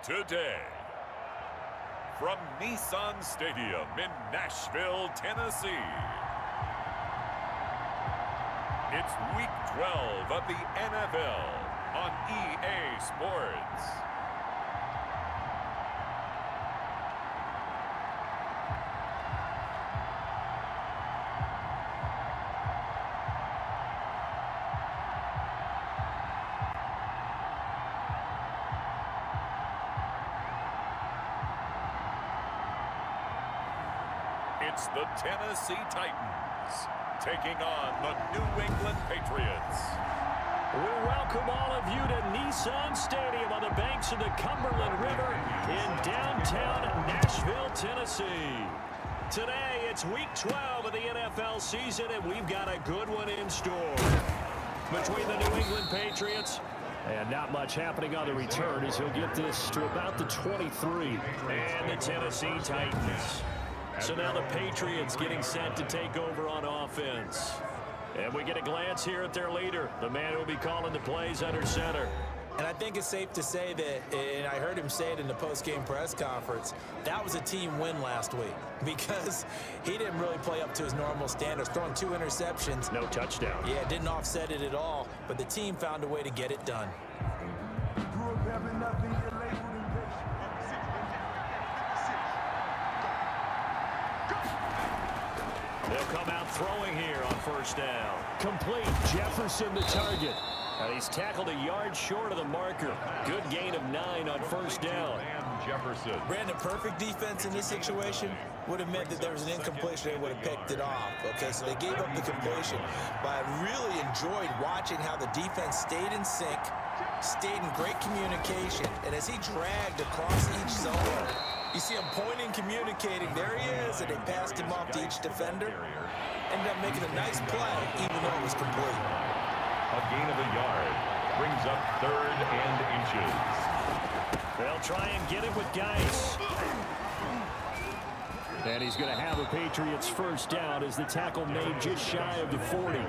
today. From Nissan Stadium in Nashville, Tennessee, it's Week 12 of the NFL on EA Sports. It's the Tennessee Titans taking on the New England Patriots. We welcome all of you to Nissan Stadium on the banks of the Cumberland River in downtown Nashville, Tennessee. Today, it's Week 12 of the NFL season, and we've got a good one in store. Between the New England Patriots, and not much happening on the return as he'll get this to about the 23. And the Tennessee Titans. So now the Patriots getting set to take over on offense. And we get a glance here at their leader, the man who will be calling the plays under center. And I think it's safe to say that, and I heard him say it in the post-game press conference, that was a team win last week because he didn't really play up to his normal standards, throwing 2 interceptions. No touchdown. Yeah, didn't offset it at all, but the team found a way to get it done. They'll come out throwing here on first down. Complete. Jefferson the target. And he's tackled a yard short of the marker. Good gain of 9 on first down. Jefferson. Brandon, perfect defense in this situation would have meant that there was an incompletion. They would have picked it off. Okay, so they gave up the completion. But I really enjoyed watching how the defense stayed in sync, stayed in great communication. And as he dragged across each zone, you see him pointing, communicating. There he is, and they passed him off to each defender. Ended up making a nice play, even though it was complete. A gain of a yard brings up 3rd and inches. They'll try and get it with Geis. And he's going to have a Patriots first down as the tackle made just shy of the 40.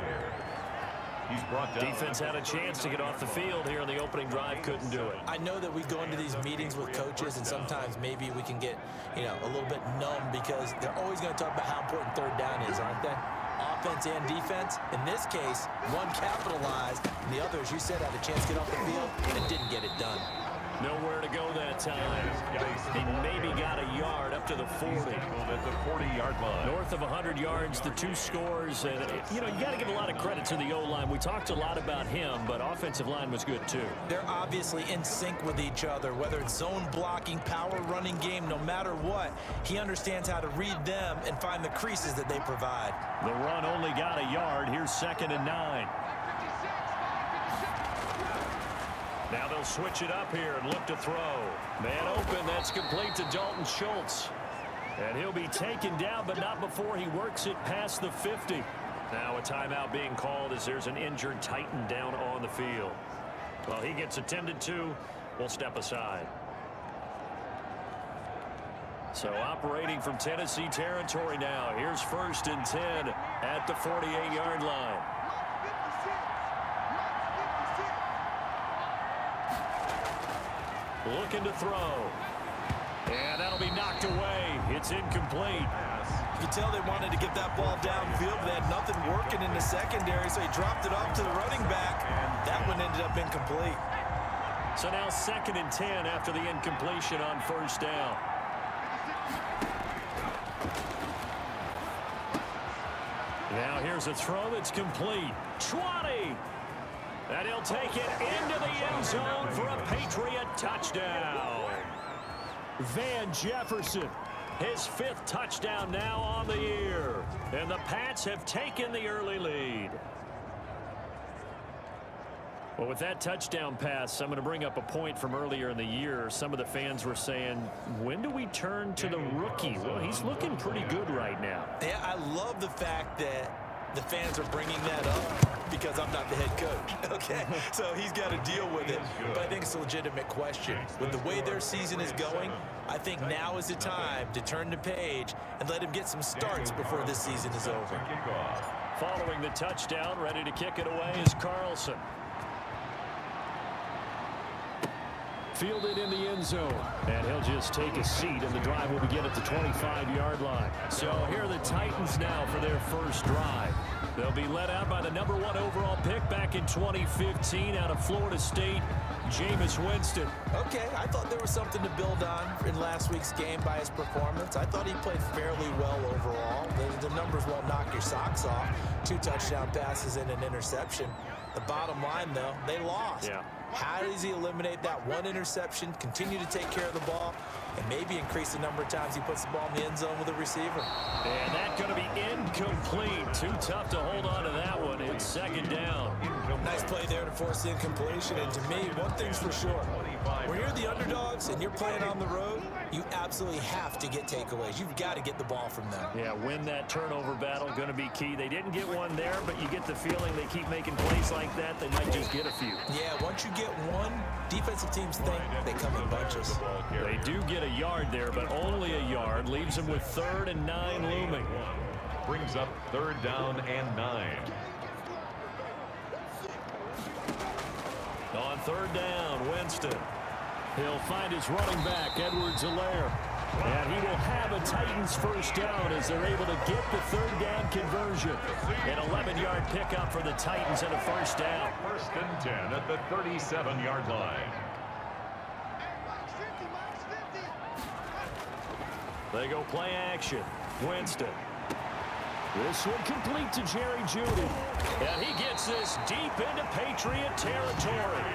He's brought down. Defense had a chance to get off the field here in the opening drive, couldn't do it. I know that we go into these meetings with coaches, and sometimes maybe we can get, a little bit numb because they're always going to talk about how important 3rd down is, aren't they? Offense and defense. In this case, one capitalized, and the other, as you said, had a chance to get off the field and didn't get it done. Nowhere to go that time. He maybe got a yard up to the 40. At the 40-yard line. North of 100 yards, the 2 scores. And, you got to give a lot of credit to the O-line. We talked a lot about him, but offensive line was good too. They're obviously in sync with each other, whether it's zone blocking, power running game, no matter what. He understands how to read them and find the creases that they provide. The run only got a yard. Here's 2nd and 9. Now they'll switch it up here and look to throw. Man open, that's complete to Dalton Schultz. And he'll be taken down, but not before he works it past the 50. Now a timeout being called as there's an injured Titan down on the field. Well, he gets attended to. We'll step aside. So operating from Tennessee territory now. Here's 1st and 10 at the 48-yard line. Looking to throw. And that'll be knocked away. It's incomplete. You can tell they wanted to get that ball downfield. They had nothing working in the secondary, so he dropped it off to the running back. That one ended up incomplete. So now 2nd and 10 after the incompletion on first down. Now here's a throw that's complete. 20. And he'll take it into the end zone for a Patriot touchdown. Van Jefferson, his 5th touchdown now on the year. And the Pats have taken the early lead. Well, with that touchdown pass, I'm going to bring up a point from earlier in the year. Some of the fans were saying, when do we turn to the rookie? Well, he's looking pretty good right now. Yeah, I love the fact that the fans are bringing that up because I'm not the head coach, okay? So he's got to deal with it. But I think it's a legitimate question. With the way their season is going, I think now is the time to turn the page and let him get some starts before this season is over. Following the touchdown, ready to kick it away is Carlson. Fielded in the end zone. And he'll just take a seat, and the drive will begin at the 25-yard line. So here are the Titans now for their first drive. They'll be led out by the number 1 overall pick back in 2015 out of Florida State, Jameis Winston. Okay, I thought there was something to build on in last week's game by his performance. I thought he played fairly well overall. The numbers won't knock your socks off. 2 touchdown passes and an interception. The bottom line, though, they lost. Yeah. How does he eliminate that 1 interception, continue to take care of the ball, and maybe increase the number of times he puts the ball in the end zone with a receiver? And that's going to be incomplete. Too tough to hold on to that one. It's second down. Nice play there to force the incompletion. And to me, one thing's for sure. When you're the underdogs and you're playing on the road, you absolutely have to get takeaways. You've got to get the ball from them. Yeah, win that turnover battle, going to be key. They didn't get one there, but you get the feeling they keep making plays like that, they might just get a few. Yeah, once you get one, defensive teams think they come in bunches. They do get a yard there, but only a yard. Leaves them with 3rd and 9 looming. Brings up 3rd down and 9. On 3rd down, Winston. He'll find his running back, Edwards-Helaire. And he will have a Titans first down as they're able to get the 3rd down conversion. An 11-yard pickup for the Titans and a first down. 1st and 10 at the 37-yard line. They go play action. Winston. This one complete to Jerry Jeudy. And he gets this deep into Patriot territory.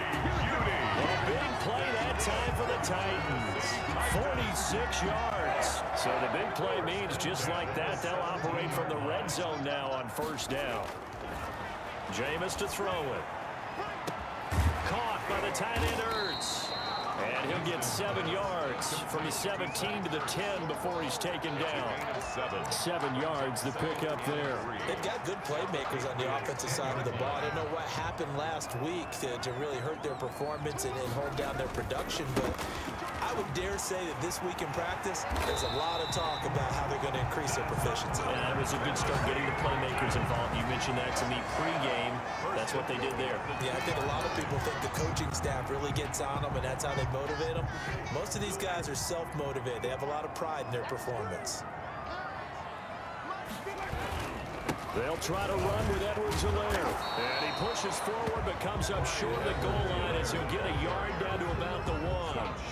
A big play that time for the Titans. 46 yards. So the big play means just like that, they'll operate from the red zone now on first down. Jameis to throw it. Caught by the tight end Ertz. And he'll get 7 yards from the 17 to the 10 before he's taken down. 7 yards the pickup there. They've got good playmakers on the offensive side of the ball. I don't know what happened last week to really hurt their performance and hold down their production, but I would dare say that this week in practice, there's a lot of talk about how they're going to increase their proficiency. Yeah, it was a good start getting the playmakers involved. You mentioned that to me pregame. That's what they did there. Yeah, I think a lot of people think the coaching staff really gets on them, and that's how they motivate them. Most of these guys are self-motivated. They have a lot of pride in their performance. They'll try to run with Edwards-Helaire. And he pushes forward but comes up short of the goal line as he'll get a yard down to about the 1.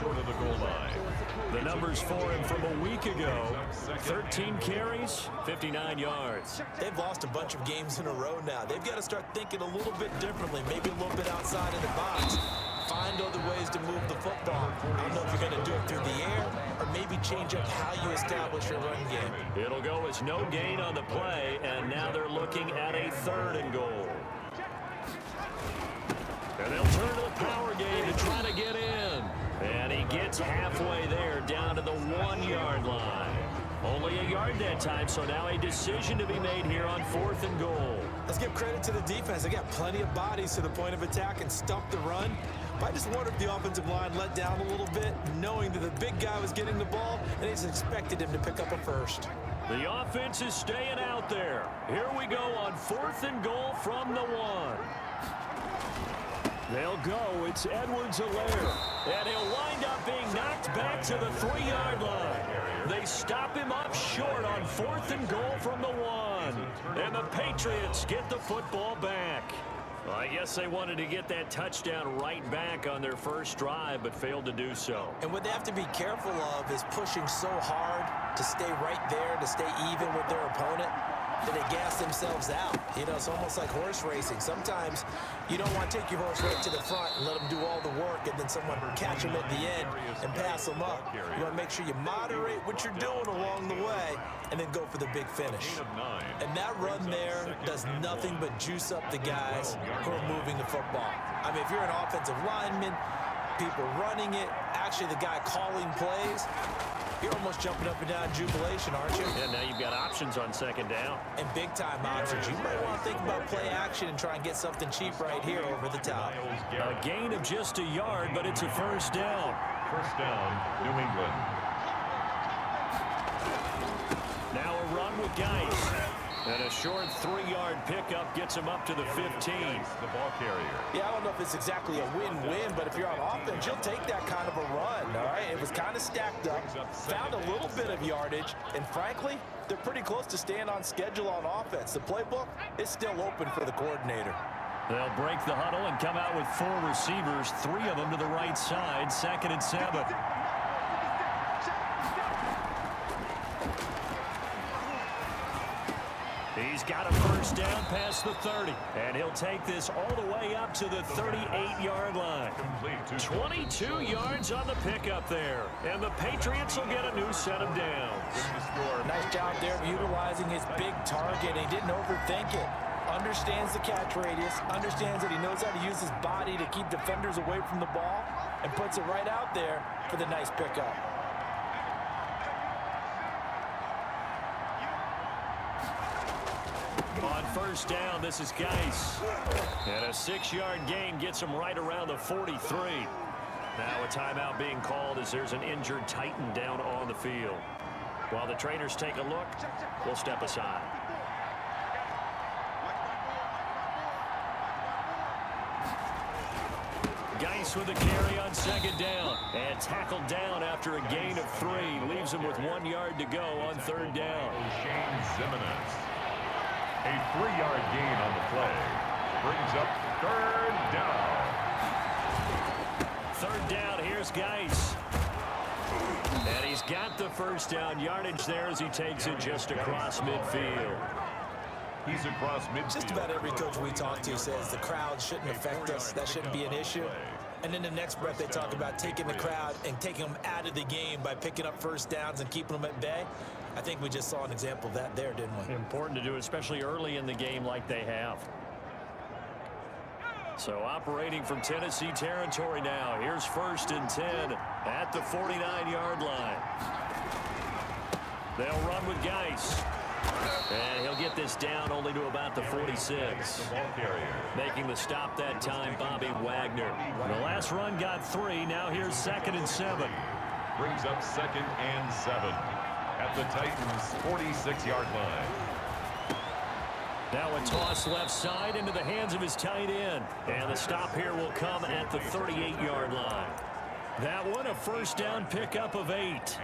Short of the goal line. The numbers for him from a week ago. 13 carries, 59 yards. They've lost a bunch of games in a row now. They've got to start thinking a little bit differently, maybe a little bit outside of the box. Find other ways to move the football. I don't know if you're going to do it through the air or maybe change up how you establish your run game. It'll go as no gain on the play, and now they're looking at a 3rd and goal. And they'll turn to the power game to try to get in. And he gets halfway there down to the 1-yard line. Only a yard that time, so now a decision to be made here on 4th and goal. Let's give credit to the defense. They got plenty of bodies to the point of attack and stump the run. But I just wonder if the offensive line let down a little bit, knowing that the big guy was getting the ball, and they just expected him to pick up a first. The offense is staying out there. Here we go on 4th and goal from the 1. They'll go. It's Edwards-Helaire. And he'll wind up being knocked back to the 3-yard line. They stop him up short on 4th and goal from the 1. And the Patriots get the football back. Well, I guess they wanted to get that touchdown right back on their first drive, but failed to do so. And what they have to be careful of is pushing so hard to stay right there, to stay even with their opponent, that they gas themselves out. You know, it's almost like horse racing. Sometimes you don't want to take your horse right to the front and let them do all the work, and then someone catch them at the end and pass them up. You want to make sure you moderate what you're doing along the way and then go for the big finish. And that run there does nothing but juice up the guys who are moving the football. I mean, if you're an offensive lineman, people running it, actually the guy calling plays, you're almost jumping up and down in jubilation, aren't you? Yeah, now you've got options on 2nd down. And big-time options. You might want to think about play action and try and get something cheap right here over the top. A gain of just a yard, but it's a first down. First down, New England. Now a run with Geis. And a short 3-yard pickup gets him up to the 15. The ball carrier. Yeah, I don't know if it's exactly a win-win, but if you're on offense, you'll take that kind of a run, all right? It was kind of stacked up, found a little bit of yardage, and frankly, they're pretty close to staying on schedule on offense. The playbook is still open for the coordinator. They'll break the huddle and come out with 4 receivers, 3 of them to the right side, 2nd and 7. He's got a first down past the 30, and he'll take this all the way up to the 38-yard line. 22 yards on the pickup there, and the Patriots will get a new set of downs. Nice job there of utilizing his big target. He didn't overthink it. Understands the catch radius, understands that he knows how to use his body to keep defenders away from the ball, and puts it right out there for the nice pickup. On first down, this is Geis. And a 6-yard gain gets him right around the 43. Now a timeout being called as there's an injured Titan down on the field. While the trainers take a look, we'll step aside. Geis with a carry on 2nd down. And tackled down after a gain of 3. Leaves him with 1 yard to go on 3rd down. Shane Zimenez. A 3-yard gain on the play. Brings up 3rd down. 3rd down, here's Geis. And he's got the first down yardage there as he takes it just across midfield. He's across midfield. Just about every coach we talk to says the crowd shouldn't affect us. That shouldn't be an issue. And in the next breath, they talk about taking the crowd and taking them out of the game by picking up first downs and keeping them at bay. I think we just saw an example of that there, didn't we? Important to do, especially early in the game like they have. So operating from Tennessee territory now. Here's 1st and 10 at the 49-yard line. They'll run with Geis. And he'll get this down only to about the 46. Making the stop that time, Bobby Wagner. The last run got 3. Now here's 2nd and 7. Brings up 2nd and 7 at the Titans' 46-yard line. Now a toss left side into the hands of his tight end. And the stop here will come at the 38-yard line. That one, a first down pickup of 8.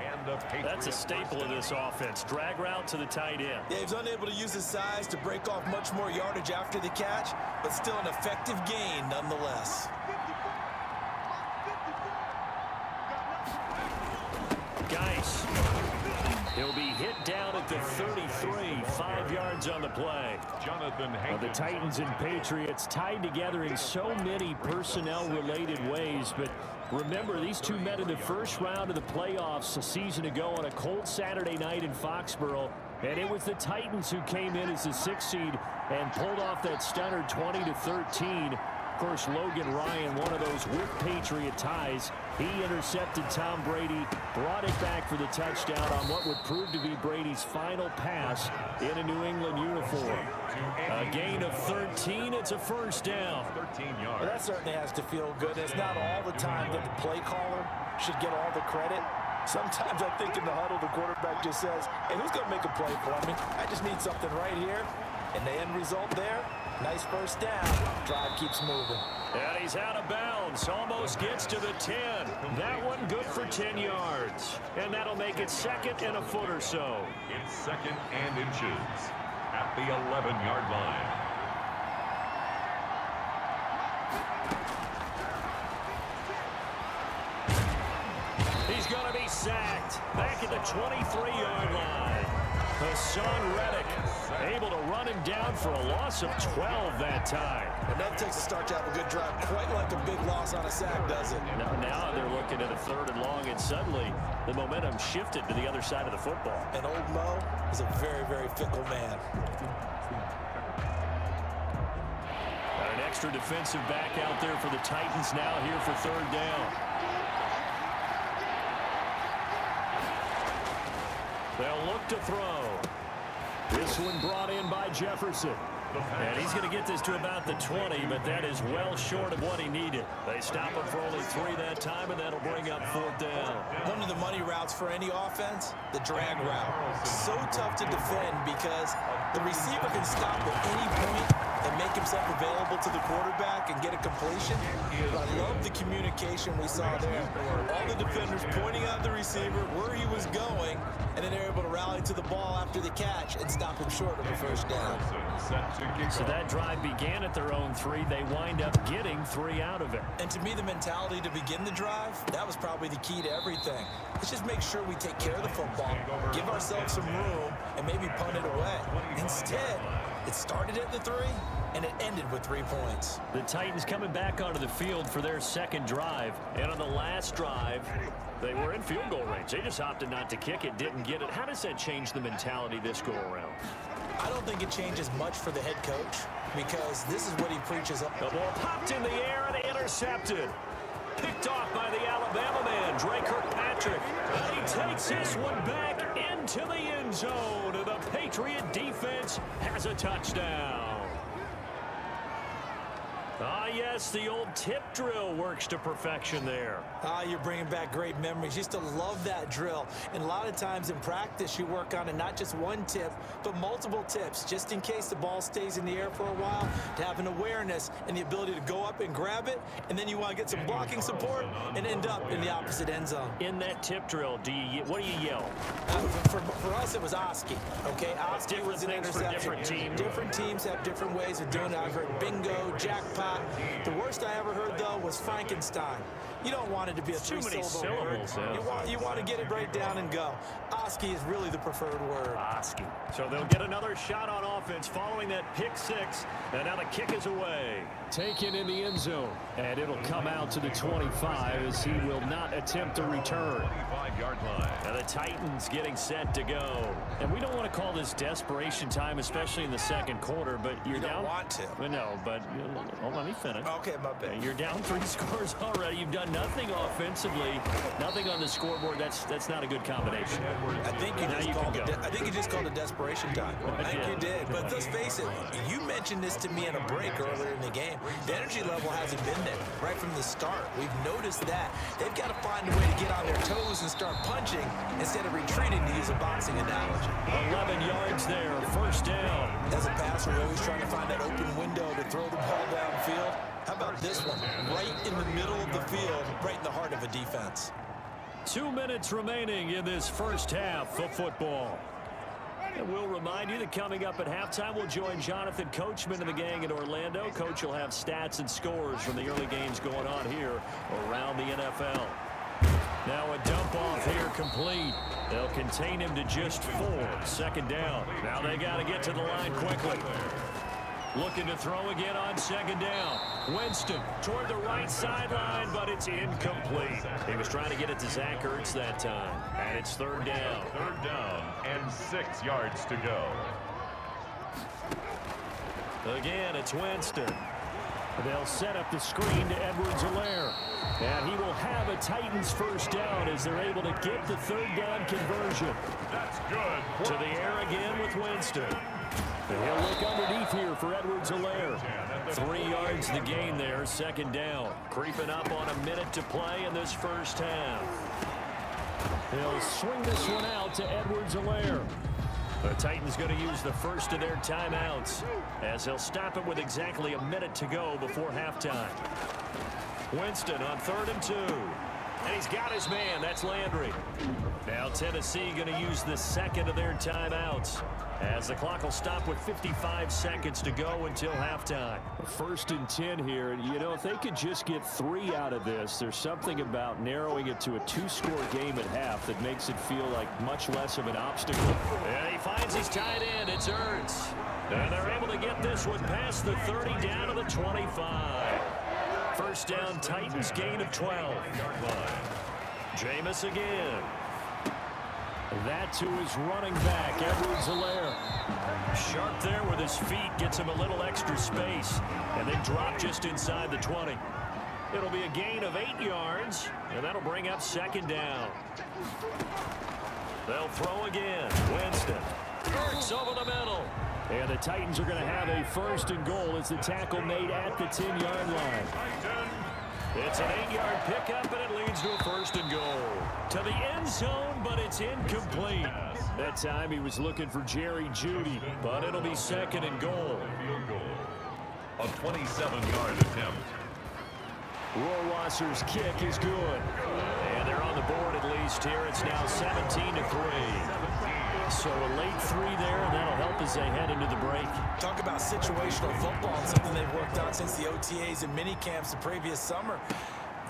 That's a staple of this offense. Drag route to the tight end. Yeah, he was unable to use his size to break off much more yardage after the catch, but still an effective gain nonetheless. Geis. He'll be hit down at the 33, 5 yards on the play. The Titans and Patriots tied together in so many personnel-related ways, but remember, these two met in the first round of the playoffs a season ago on a cold Saturday night in Foxborough, and it was the Titans who came in as the 6th seed and pulled off that stunner 20-13. Of course, Logan Ryan, one of those with Patriot ties. He intercepted Tom Brady, brought it back for the touchdown on what would prove to be Brady's final pass in a New England uniform. A gain of 13. It's a first down. 13 yards. Well, that certainly has to feel good. It's not all the time that the play caller should get all the credit. Sometimes I think in the huddle, the quarterback just says, hey, who's going to make a play for me? I just need something right here. And the end result there, nice first down. Drive keeps moving. And he's out of bounds. Almost gets to the 10. That one good for 10 yards. And that'll make it 2nd and a foot or so. It's 2nd and inches at the 11-yard line. He's going to be sacked back at the 23-yard line. Hassan Reddick able to run him down for a loss of 12 that time. And that takes a start to have a good drive, quite like a big loss on a sack, does it? Now they're looking at a 3rd and long, and suddenly the momentum shifted to the other side of the football. And old Mo is a very, very fickle man. Got an extra defensive back out there for the Titans now here for 3rd down. They'll look to throw. This one brought in by Jefferson. And he's going to get this to about the 20, but that is well short of what he needed. They stop him for only 3 that time, and that'll bring up 4th down. One of the money routes for any offense, the drag route. So tough to defend because the receiver can stop at any point and make himself available to the quarterback and get a completion. But I love the communication we saw there. All the defenders pointing out the receiver where he was going, and then they're able to rally to the ball after the catch and stop him short of a 1st down. So that drive began at their own 3. They wind up getting 3 out of it. And to me, the mentality to begin the drive, that was probably the key to everything. Let's just make sure we take care of the football, give ourselves some room, and maybe punt it away. Instead, it started at the 3, and it ended with 3 points. The Titans coming back onto the field for their 2nd drive. And on the last drive, they were in field goal range. They just opted not to kick it, didn't get it. How does that change the mentality this go-around? I don't think it changes much for the head coach because this is what he preaches. The ball popped in the air and intercepted. Picked off by the Alabama man, Dre Kirkpatrick. And he takes this one back into the end zone. And the Patriot defense has a touchdown. Ah, yes, the old tip drill works to perfection there. You're bringing back great memories. Used to love that drill. And a lot of times in practice, you work on it, not just one tip, but multiple tips, just in case the ball stays in the air for a while, to have an awareness and the ability to go up and grab it, and then you want to get some blocking support and end up in the opposite end zone. In that tip drill, what do you yell? For us, it was Oski, okay? Oski was an interception. Different teams. Different teams have different ways of doing it. I've heard bingo, jackpot. The worst I ever heard, though, was Frankenstein. You don't want it to be a three-syllable word. You want to get it right down and go. Oski is really the preferred word. Oski. So they'll get another shot on offense following that pick 6. And now the kick is away. Taken in the end zone. And it'll come out to the 25 as he will not attempt a return. 25-yard line. And the Titans getting set to go. And we don't want to call this desperation time, especially in the 2nd quarter, but you're down. You don't want to. No, but let me finish. Okay, my bad. You're down 3 scores already. You've done nothing offensively, nothing on the scoreboard. That's not a good combination. I think you just called it desperation time. I think you did. But let's face it, you mentioned this to me in a break earlier in the game. The energy level hasn't been there right from the start. We've noticed that. They've got to find a way to get on their toes and start punching instead of retreating, to use a boxing analogy. 11 yards there, 1st down. As a passer, we're always trying to find that open window to throw the ball downfield. How about this one? Right in the middle of the field, right in the heart of a defense. 2 minutes remaining in this 1st half of football. And we'll remind you that coming up at halftime, we'll join Jonathan Coachman and the gang in Orlando. Coach will have stats and scores from the early games going on here around the NFL. Now a dump off here complete. They'll contain him to just 4. 2nd down. Now they got to get to the line quickly. Looking to throw again on 2nd down. Winston toward the right sideline, but it's incomplete. He was trying to get it to Zach Ertz that time. And it's 3rd down. 3rd down and 6 yards to go. Again, it's Winston. They'll set up the screen to Edwards-Helaire. And he will have a Titans 1st down as they're able to get the 3rd down conversion. That's good. To the air again with Winston. And he'll look underneath here for Edwards-Helaire. 3 yards the gain there, 2nd down. Creeping up on a minute to play in this 1st half. He'll swing this one out to Edwards-Helaire. The Titans going to use the first of their timeouts as they'll stop it with exactly a minute to go before halftime. Winston on 3rd and 2. And he's got his man. That's Landry. Now Tennessee going to use the 2nd of their timeouts as the clock will stop with 55 seconds to go until halftime. 1st and 10 here. You know, if they could just get 3 out of this, there's something about narrowing it to a 2-score game at half that makes it feel like much less of an obstacle. And he finds his tight end. It's Ertz. And they're able to get this one past the 30 down to the 25. 1st down, Titans, gain of 12. Jameis again. That to his running back, Edwards-Helaire. Sharp there with his feet, gets him a little extra space, and then drop just inside the 20. It'll be a gain of 8 yards, and that'll bring up 2nd down. They'll throw again. Winston. Ertz over the middle. And the Titans are going to have a first and goal as the tackle made at the 10-yard line. It's an 8-yard pickup, and it leads to a first and goal. To the end zone, but it's incomplete. That time he was looking for Jerry Jeudy, but it'll be second and goal. A 27-yard attempt. Rohrwasser's kick is good. And they're on the board at least here. It's now 17-3. So a late 3 there, and that'll help as they head into the break. Talk about situational football, something they've worked on since the OTAs and mini camps the previous summer.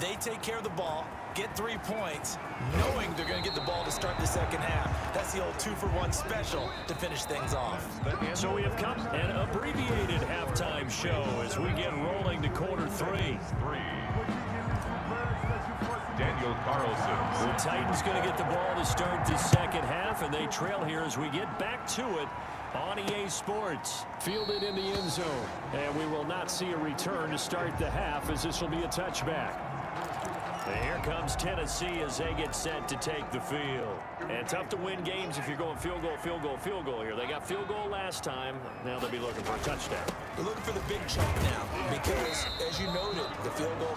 They take care of the ball, get 3 points, knowing they're going to get the ball to start the second half. That's the old 2-for-1 special to finish things off. So we have come an abbreviated halftime show as we get rolling to quarter 3. Daniel Carlson. The Titans going to get the ball to start the second half, and they trail here as we get back to it on EA Sports. Fielded in the end zone, and we will not see a return to start the half as this will be a touchback. And here comes Tennessee as they get set to take the field. And tough to win games if you're going field goal, field goal, field goal here. They got field goal last time. Now they'll be looking for a touchdown. They're looking for the big chunk now because, as you noted, the field goal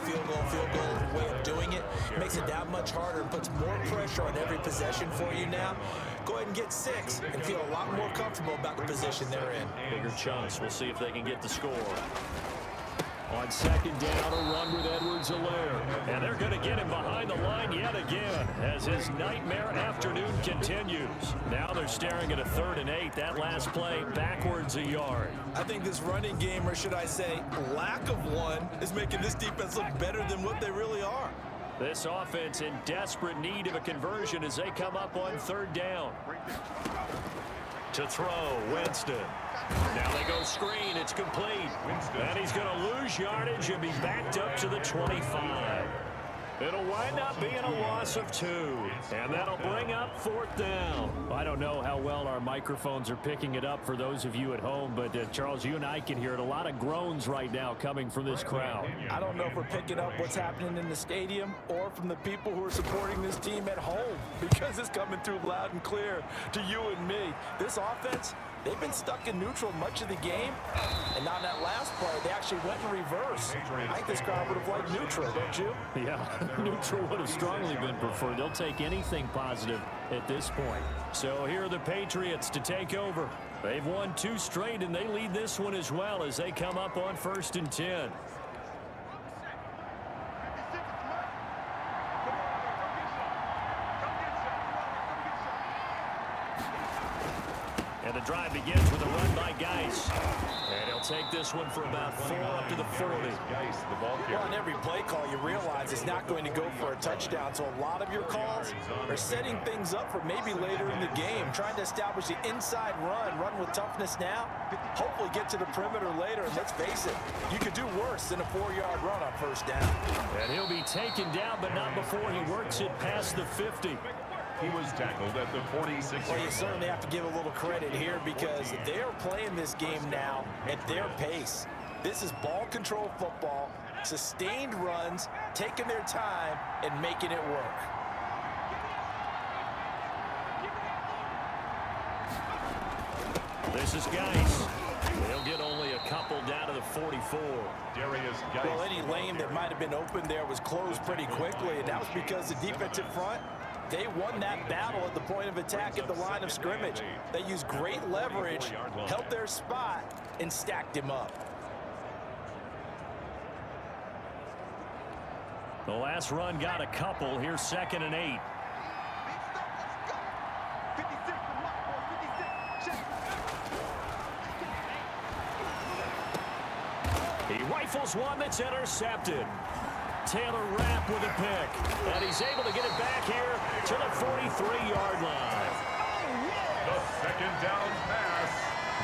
way of doing it makes it that much harder and puts more pressure on every possession for you now. Go ahead and get 6 and feel a lot more comfortable about the position they're in. Bigger chunks. We'll see if they can get the score. On second down, a run with Edwards-Helaire. And they're going to get him behind the line yet again as his nightmare afternoon continues. Now they're staring at a 3rd and 8. That last play backwards a yard. I think this running game, or should I say lack of one, is making this defense look better than what they really are. This offense in desperate need of a conversion as they come up on 3rd down. To throw, Winston. Now they go screen. It's complete. And he's going to lose yardage and be backed up to the 25. It'll wind up being a loss of 2. And that'll bring up 4th down. I don't know how well our microphones are picking it up for those of you at home, but Charles, you and I can hear it. A lot of groans right now coming from this crowd. I don't know if we're picking up what's happening in the stadium or from the people who are supporting this team at home, because it's coming through loud and clear to you and me. This offense, they've been stuck in neutral much of the game, and on that last play, they actually went in reverse. I think this crowd would have liked neutral, don't you? Yeah, neutral would have strongly been preferred. They'll take anything positive at this point. So here are the Patriots to take over. They've won 2 straight, and they lead this one as well as they come up on 1st and 10. And the drive begins with a run by Geis. And he'll take this one for about 4 up to the 40. Well, on every play call, you realize it's not going to go for a touchdown. So a lot of your calls are setting things up for maybe later in the game, trying to establish the inside run with toughness now, hopefully get to the perimeter later. And let's face it, you could do worse than a 4-yard run on 1st down. And he'll be taken down, but not before he works it past the 50. He was tackled at the 46. Well, you certainly have to give a little credit here because they are playing this game now at their pace. This is ball control football, sustained runs, taking their time and making it work. This is Geis. They'll get only a couple down to the 44. Darius Geis. Well, any lane that might have been open there was closed pretty quickly, and that was because the defensive front, they won that battle at the point of attack at the line of scrimmage. They used great leverage, held their spot, and stacked him up. The last run got a couple. Here's 2nd and 8. He rifles one that's intercepted. Taylor Rapp with a pick. And he's able to get it back here to the 43-yard line. The 2nd down pass.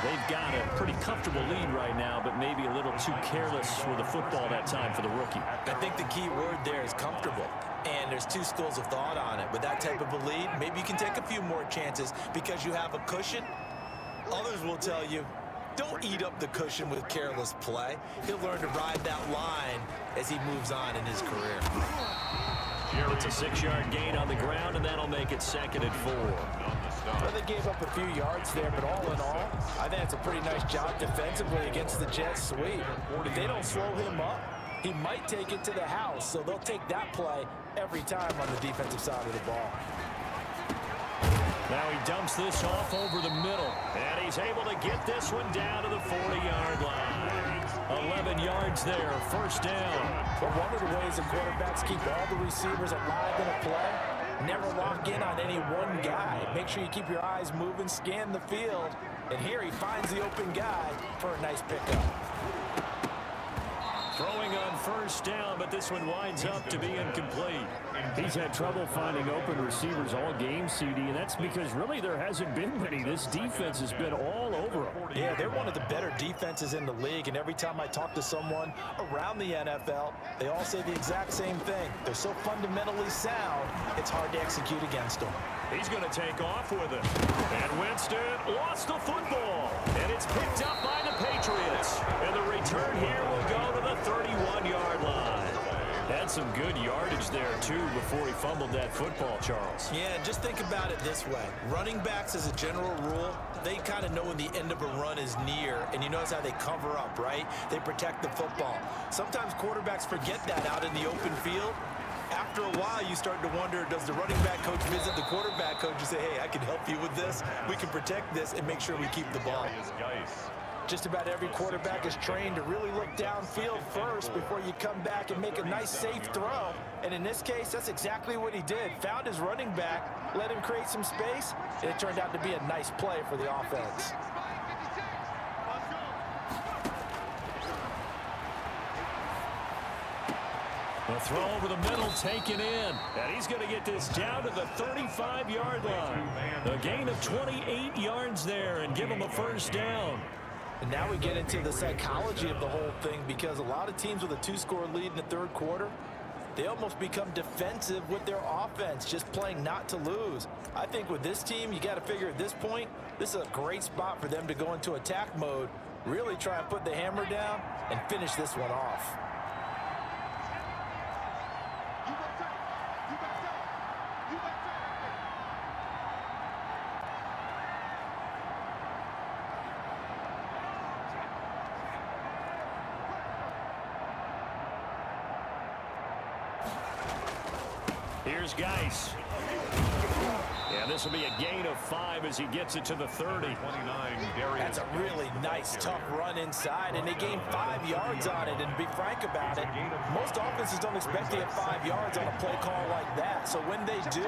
They've got a pretty comfortable lead right now, but maybe a little too careless with the football that time for the rookie. I think the key word there is comfortable. And there's 2 schools of thought on it. With that type of a lead, maybe you can take a few more chances because you have a cushion. Others will tell you, don't eat up the cushion with careless play. He'll learn to ride that line as he moves on in his career. It's a 6-yard gain on the ground, and that'll make it 2nd and 4. Well, they gave up a few yards there, but all in all, I think it's a pretty nice job defensively against the Jets sweep. If they don't slow him up, he might take it to the house, so they'll take that play every time on the defensive side of the ball. Now he dumps this off over the middle, and he's able to get this one down to the 40-yard line. 11 yards there, first down. But one of the ways the quarterbacks keep all the receivers alive in a play, never lock in on any one guy. Make sure you keep your eyes moving, scan the field, and here he finds the open guy for a nice pickup. Throwing on first down, but this one winds up to be incomplete. He's had trouble finding open receivers all game, CD, and that's because really there hasn't been many. This defense has been all over him. Yeah, they're one of the better defenses in the league, and every time I talk to someone around the NFL, they all say the exact same thing. They're so fundamentally sound, it's hard to execute against them. He's going to take off with it. And Winston lost the football. And it's picked up by the Patriots. And the return here will go to the 31-yard line. Had some good yardage there, too, before he fumbled that football, Charles. Yeah, just think about it this way. Running backs, as a general rule, they kind of know when the end of a run is near, and you notice how they cover up, right? They protect the football. Sometimes quarterbacks forget that out in the open field. After a while, you start to wonder, does the running back coach visit the quarterback coach and say, hey, I can help you with this. We can protect this and make sure we keep the ball. Just about every quarterback is trained to really look downfield first before you come back and make a nice, safe throw. And in this case, that's exactly what he did. Found his running back, let him create some space, and it turned out to be a nice play for the offense. The throw over the middle taken in. And he's going to get this down to the 35-yard line. A gain of 28 yards there and give him a first down. And now we get into the psychology of the whole thing, because a lot of teams with a 2-score lead in the third quarter, they almost become defensive with their offense, just playing not to lose. I think with this team, you got to figure at this point, this is a great spot for them to go into attack mode, really try and put the hammer down and finish this one off. Here's Geis. Yeah, this will be a gain of 5 as he gets it to the 30. That's a really nice, tough run inside, and they gained 5 yards on it. And to be frank about it, most offenses don't expect to get 5 yards on a play call like that. So when they do,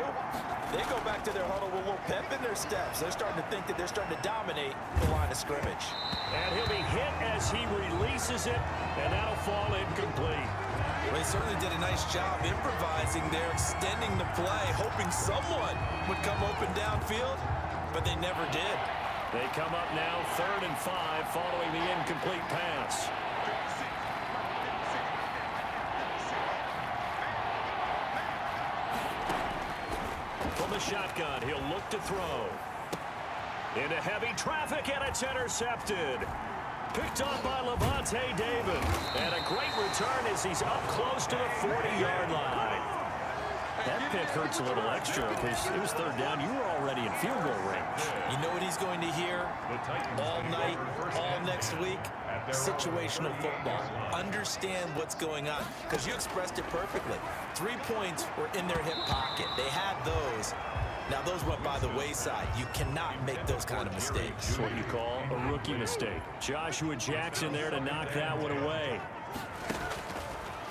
they go back to their huddle with a little pep in their steps. They're starting to think that they're starting to dominate the line of scrimmage. And he'll be hit as he releases it, and that'll fall incomplete. Well, they certainly did a nice job improvising there, extending the play, hoping someone would come open downfield, but they never did. They come up now 3rd and 5 following the incomplete pass. From the shotgun, he'll look to throw. Into heavy traffic, and it's intercepted. Picked up by Levante David. And a great return as he's up close to the 40-yard line. That pick hurts a little extra because it was 3rd down. You were already in field goal range. You know what he's going to hear all night, all next week? Situational football. Understand what's going on, because you expressed it perfectly. 3 points were in their hip pocket. They had those. Now, those went by the wayside. You cannot make those kind of mistakes. That's what you call a rookie mistake. Joshua Jackson there to knock that one away.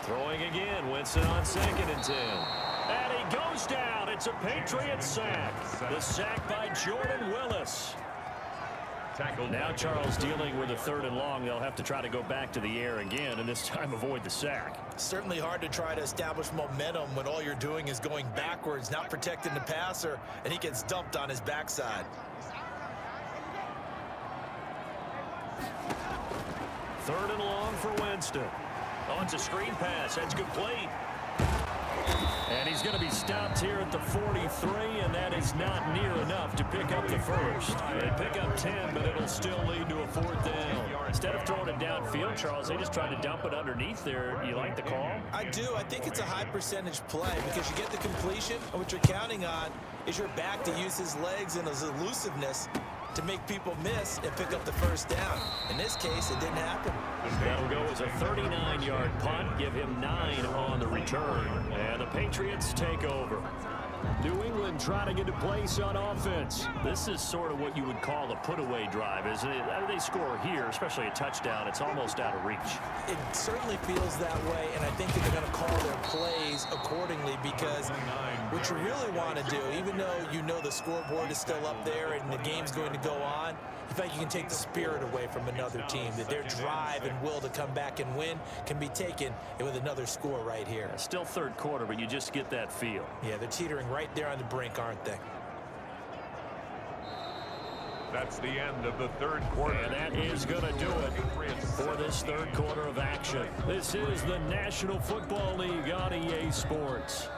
Throwing again. Winston on 2nd and 10. And he goes down. It's a Patriot sack. The sack by Jordan Willis. Now Charles dealing with a 3rd and long. They'll have to try to go back to the air again, and this time avoid the sack. Certainly hard to try to establish momentum when all you're doing is going backwards, not protecting the passer, and he gets dumped on his backside. 3rd and long for Winston. Oh, it's a screen pass. That's complete. And he's going to be stopped here at the 43, and that is not near enough to pick up the first. They pick up 10, but it'll still lead to a 4th down. instead of throwing it downfield, Charles, they just tried to dump it underneath there. You like the call? I do. I think it's a high percentage play because you get the completion, and what you're counting on is your back to use his legs and his elusiveness to make people miss and pick up the first down. In this case, it didn't happen. That'll go as a 39-yard punt. Give him 9 on the return. And the Patriots take over. New England trying to get to place on offense. This is sort of what you would call a put-away drive, isn't it? They score here, especially a touchdown. It's almost out of reach. It certainly feels that way, and I think that they're going to call their plays accordingly because what you really want to do, even though you know the scoreboard is still up there and the game's going to go on, in fact, you can take the spirit away from another team, that their drive and will to come back and win can be taken with another score right here. Still third quarter, but you just get that feel. Yeah, they're teetering right there on the brink, aren't they? That's the end of the third quarter. And that is going to do it for this third quarter of action. This is the National Football League on EA Sports.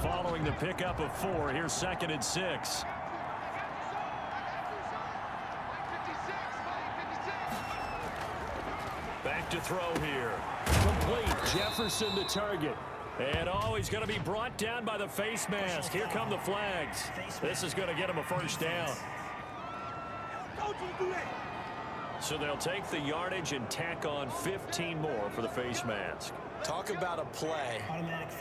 Following the pickup of 4, here's 2nd and 6. Back to throw here. Complete. Jefferson to target. And he's going to be brought down by the face mask. Here come the flags. This is going to get him a first down. So they'll take the yardage and tack on 15 more for the face mask. Talk about a play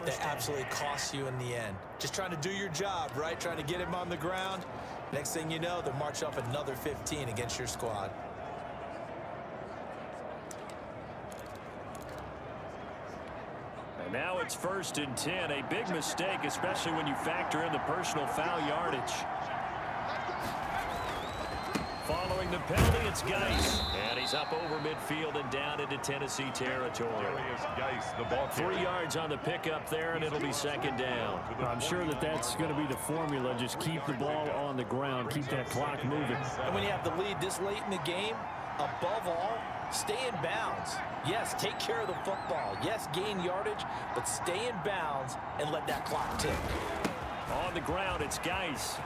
that absolutely costs you in the end. Just trying to do your job, right? Trying to get him on the ground. Next thing you know, they'll march up another 15 against your squad. And now it's 1st and 10. A big mistake, especially when you factor in the personal foul yardage. Following the penalty, it's Geis. And he's up over midfield and down into Tennessee territory. 3 yards on the pickup there, and it'll be 2nd down. I'm sure that that's going to be the formula. Just keep the ball on the ground. Keep that clock moving. And when you have the lead this late in the game, above all, stay in bounds. Yes, take care of the football. Yes, gain yardage, but stay in bounds and let that clock tick. On the ground, it's Geis.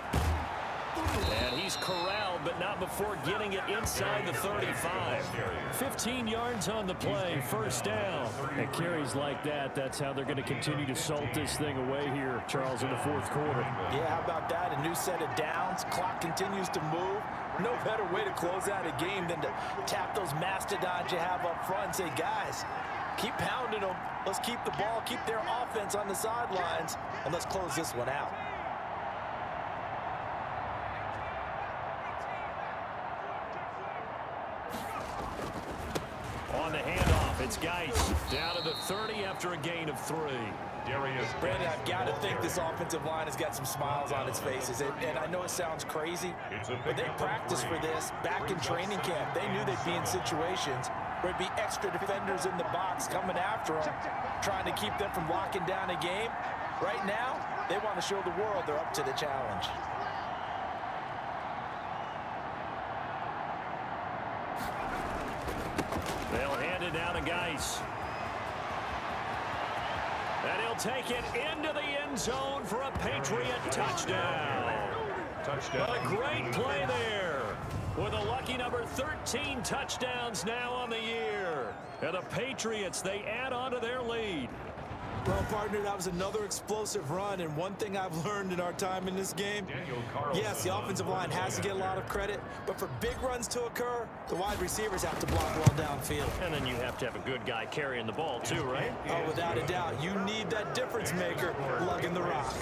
And he's corralled, but not before getting it inside the 35. 15 yards on the play, 1st down. And carries like that, that's how they're going to continue to salt this thing away here, Charles, in the 4th quarter. Yeah, how about that? A new set of downs. Clock continues to move. No better way to close out a game than to tap those mastodons you have up front and say, guys, keep pounding them. Let's keep the ball, keep their offense on the sidelines, and let's close this one out. On the handoff, it's Geis. Down to the 30 after a gain of 3. Brandon, I've got to think this offensive line has got some smiles on its faces. And I know it sounds crazy, but they practiced for this back in training camp. They knew they'd be in situations where it'd be extra defenders in the box coming after them, trying to keep them from locking down a game. Right now, they want to show the world they're up to the challenge. They'll hand it down to Geis. And he'll take it into the end zone for a Patriot touchdown. A great play there. With a lucky number 13 touchdowns now on the year. And the Patriots, they add on to their lead. Well, partner, that was another explosive run, and one thing I've learned in our time in this game, yes, the offensive line has to get a lot of credit, but for big runs to occur, the wide receivers have to block well downfield. And then you have to have a good guy carrying the ball too, right? Oh, without a doubt. You need that difference maker lugging the rock.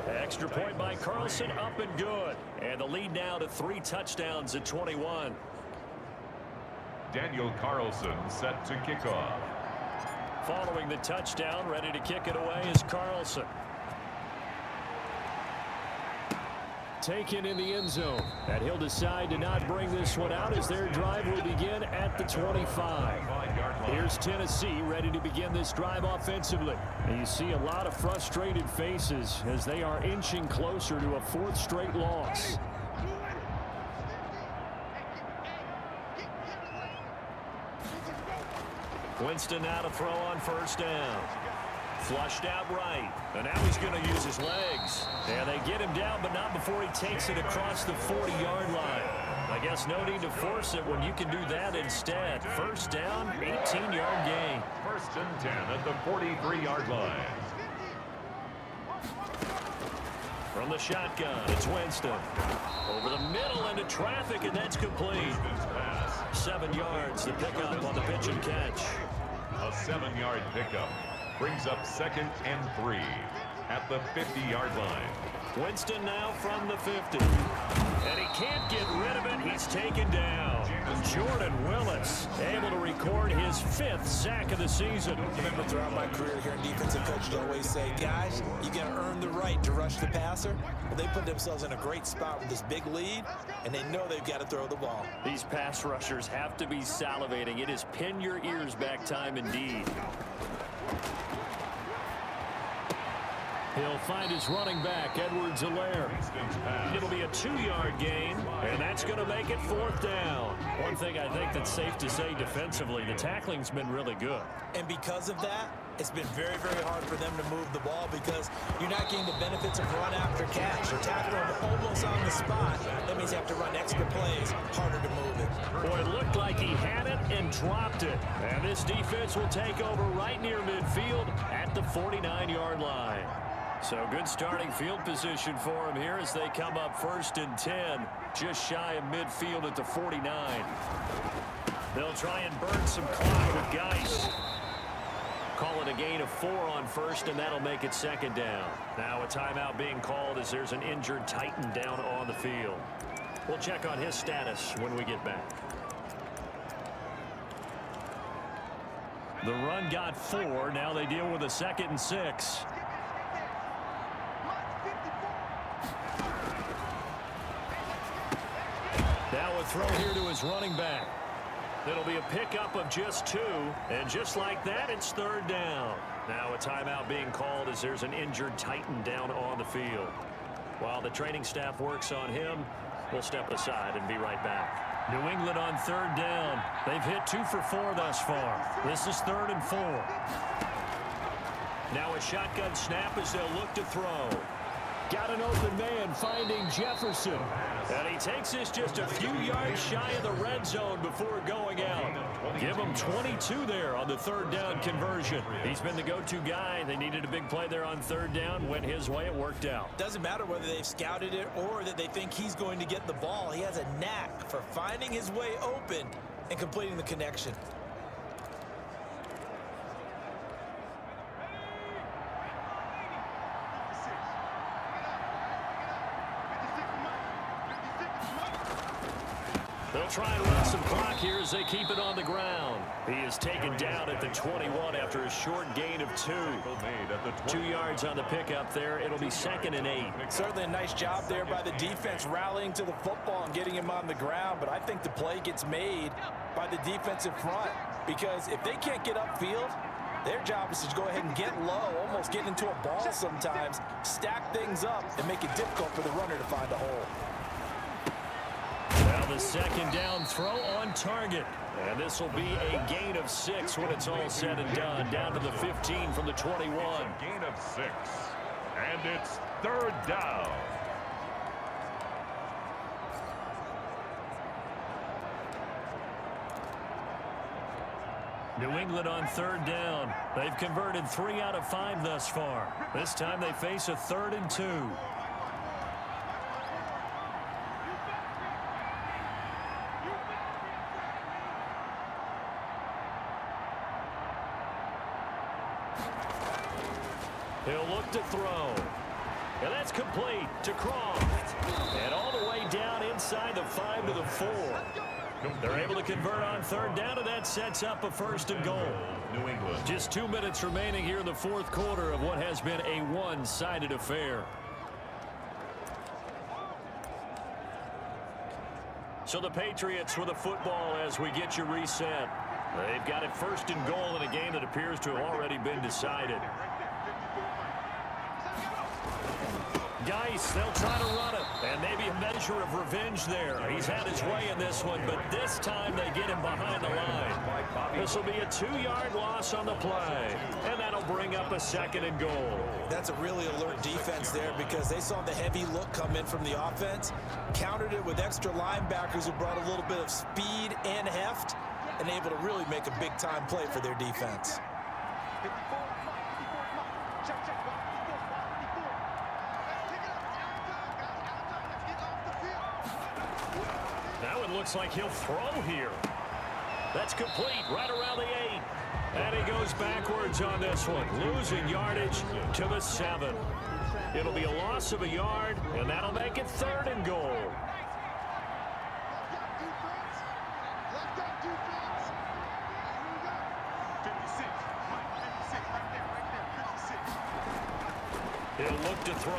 Extra point by Carlson, up and good. And the lead now to 3 touchdowns at 21. Daniel Carlson set to kick off. Following the touchdown, ready to kick it away is Carlson. Taken in the end zone. And he'll decide to not bring this one out as their drive will begin at the 25. Here's Tennessee ready to begin this drive offensively. And you see a lot of frustrated faces as they are inching closer to a 4th straight loss. Winston now to throw on first down. Flushed out right. And now he's going to use his legs. And they get him down, but not before he takes it across the 40-yard line. I guess no need to force it when you can do that instead. First down, 18-yard gain. First and 10 at the 43-yard line. From the shotgun, it's Winston. Over the middle into traffic, and that's complete. 7 yards, the pickup on the pitch and catch. A 7-yard pickup brings up 2nd and 3 at the 50-yard line. Winston now from the 50. And he can't get rid of it. He's taken down. Jordan Willis able to record his 5th sack of the season. Remember, throughout my career here in defensive coaches always say, guys, you got to earn the right to rush the passer. Well, they put themselves in a great spot with this big lead, and they know they've got to throw the ball. These pass rushers have to be salivating. It is pin your ears back time indeed. He'll find his running back, Edwards-Helaire. It'll be a 2-yard gain, and that's going to make it 4th down. One thing I think that's safe to say defensively, the tackling's been really good. And because of that, it's been very, very hard for them to move the ball because you're not getting the benefits of run after catch. You're tackling them almost on the spot. That means you have to run extra plays, harder to move it. Boy, it looked like he had it and dropped it. And this defense will take over right near midfield at the 49-yard line. So good starting field position for him here as they come up 1st and 10, just shy of midfield at the 49. They'll try and burn some clock with Geis. Call it a gain of 4 on first, and that'll make it 2nd down. Now a timeout being called as there's an injured Titan down on the field. We'll check on his status when we get back. The run got 4. Now they deal with a 2nd and 6. Now a throw here to his running back. It'll be a pickup of just 2, and just like that, it's 3rd down. Now a timeout being called as there's an injured Titan down on the field. While the training staff works on him, we'll step aside and be right back. New England on 3rd down. They've hit 2 for 4 thus far. This is 3rd and 4. Now a shotgun snap as they'll look to throw. Got an open man finding Jefferson. And he takes this just a few yards shy of the red zone before going out. Give him 22 there on the 3rd down conversion. He's been the go-to guy. They needed a big play there on 3rd down. Went his way. It worked out. Doesn't matter whether they've scouted it or that they think he's going to get the ball. He has a knack for finding his way open and completing the connection. They'll try and run some clock here as they keep it on the ground. He is taken down at the 21 after a short gain of 2. 2 yards on the pickup there. It'll be 2nd and 8. Certainly a nice job there by the defense rallying to the football and getting him on the ground, but I think the play gets made by the defensive front because if they can't get upfield, their job is to go ahead and get low, almost get into a ball sometimes, stack things up, and make it difficult for the runner to find a hole. Now the 2nd down throw on target. And this will be a gain of 6 when it's all said and done. Down to the 15 from the 21. Gain of 6. And it's 3rd down. New England on 3rd down. They've converted 3 out of 5 thus far. This time they face a 3rd and 2. He'll look to throw. And that's complete to Croft. And all the way down inside the 5 to the 4. They're able to convert on 3rd down, and that sets up a 1st and goal. New England. Just 2 minutes remaining here in the 4th quarter of what has been a one-sided affair. So the Patriots with a football as we get you reset. They've got it 1st and goal in a game that appears to have already been decided. Geis, they'll try to run it. And maybe a measure of revenge there. He's had his way in this one, but this time they get him behind the line. This will be a 2-yard loss on the play. And that'll bring up a 2nd and goal. That's a really alert defense there because they saw the heavy look come in from the offense, countered it with extra linebackers who brought a little bit of speed and heft, and able to really make a big-time play for their defense. Now it looks like he'll throw here. That's complete right around the 8. And he goes backwards on this one, losing yardage to the 7. It'll be a loss of a yard, and that'll make it 3rd and goal. He'll look to throw.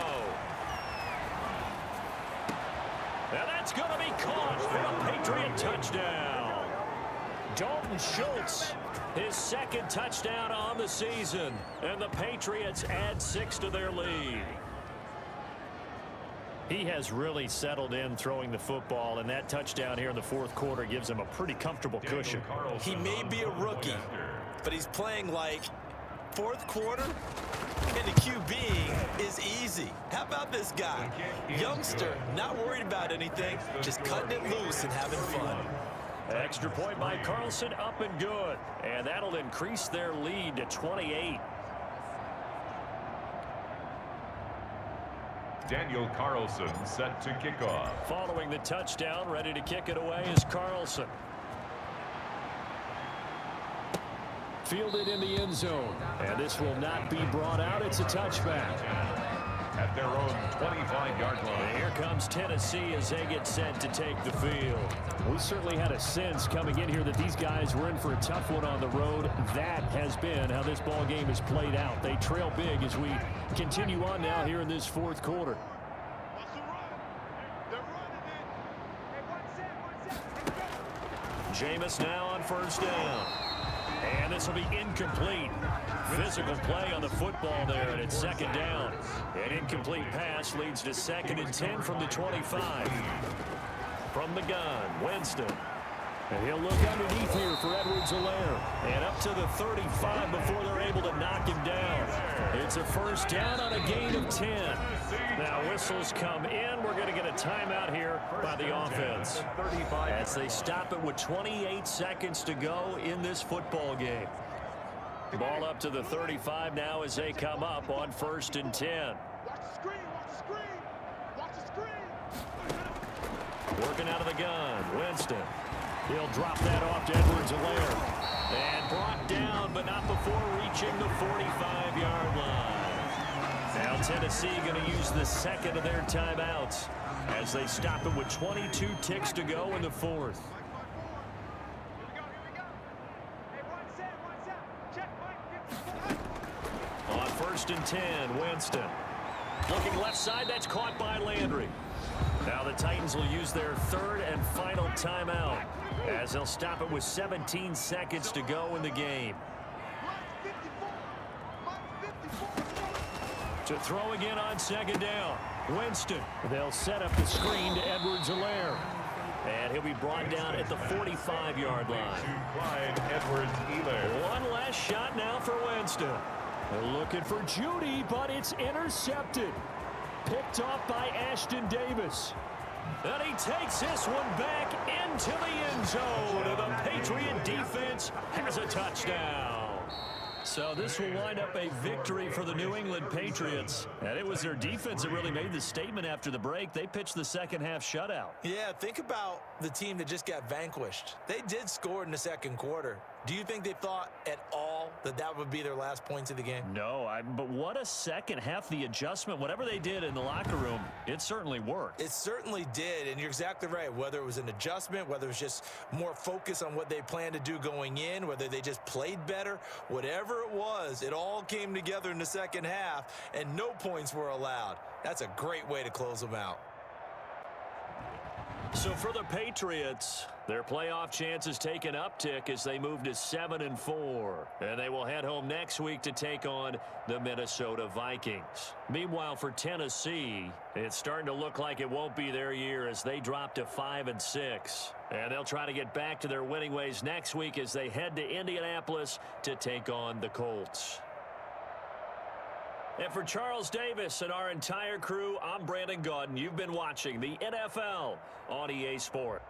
And that's going to be caught for a Patriot touchdown. Dalton Schultz, his 2nd touchdown on the season. And the Patriots add 6 to their lead. He has really settled in throwing the football, and that touchdown here in the 4th quarter gives him a pretty comfortable cushion. He may be a rookie, but he's playing like 4th quarter, and the QB is easy. How about this guy? Youngster, not worried about anything, just cutting it loose and having fun. Extra point by Carlson, up and good. And that'll increase their lead to 28. Daniel Carlson set to kick off. Following the touchdown, ready to kick it away is Carlson. Fielded in the end zone. And this will not be brought out. It's a touchback. At their own 25-yard line. And here comes Tennessee as they get set to take the field. We certainly had a sense coming in here that these guys were in for a tough one on the road. That has been how this ball game has played out. They trail big as we continue on now here in this 4th quarter. Jameis now on 1st down. And this will be incomplete. Physical play on the football there, and it's 2nd down. An incomplete pass leads to 2nd and 10 from the 25. From the gun, Winston. And he'll look underneath here for Edwards-Helaire. And up to the 35 before they're able to knock him down. It's a 1st down on a gain of 10. Now whistles come in. We're going to get a timeout here by the offense as they stop it with 28 seconds to go in this football game. Ball up to the 35 now as they come up on 1st and 10. Working out of the gun, Winston. He'll drop that off to Edwards-Helaire. And brought down, but not before reaching the 45-yard line. Now Tennessee going to use the 2nd of their timeouts as they stop it with 22 ticks to go in the 4th. On 1st and 10, Winston. Looking left side, that's caught by Landry. Now the Titans will use their 3rd and final timeout as they'll stop it with 17 seconds to go in the game. To throw again on 2nd down, Winston. They'll set up the screen to Edwards-Helaire. And he'll be brought down at the 45-yard line. Clyde Edwards-Helaire. One last shot now for Winston. They're looking for Judy, but it's intercepted. Picked off by Ashton Davis. And he takes this one back into the end zone. And the Patriot defense has a touchdown. So this will wind up a victory for the New England Patriots. And it was their defense that really made the statement after the break. They pitched the 2nd half shutout. Yeah, think about the team that just got vanquished. They did score in the 2nd quarter. Do you think they thought at all that that would be their last points of the game? No, but what a 2nd half. The adjustment, whatever they did in the locker room, it certainly worked. It certainly did, and you're exactly right. Whether it was an adjustment, whether it was just more focus on what they planned to do going in, whether they just played better, whatever it was, it all came together in the 2nd half, and no points were allowed. That's a great way to close them out. So for the Patriots, their playoff chances take an uptick as they move to 7-4. And they will head home next week to take on the Minnesota Vikings. Meanwhile, for Tennessee, it's starting to look like it won't be their year as they drop to 5-6. And they'll try to get back to their winning ways next week as they head to Indianapolis to take on the Colts. And for Charles Davis and our entire crew, I'm Brandon Gaudin. You've been watching the NFL on EA Sports.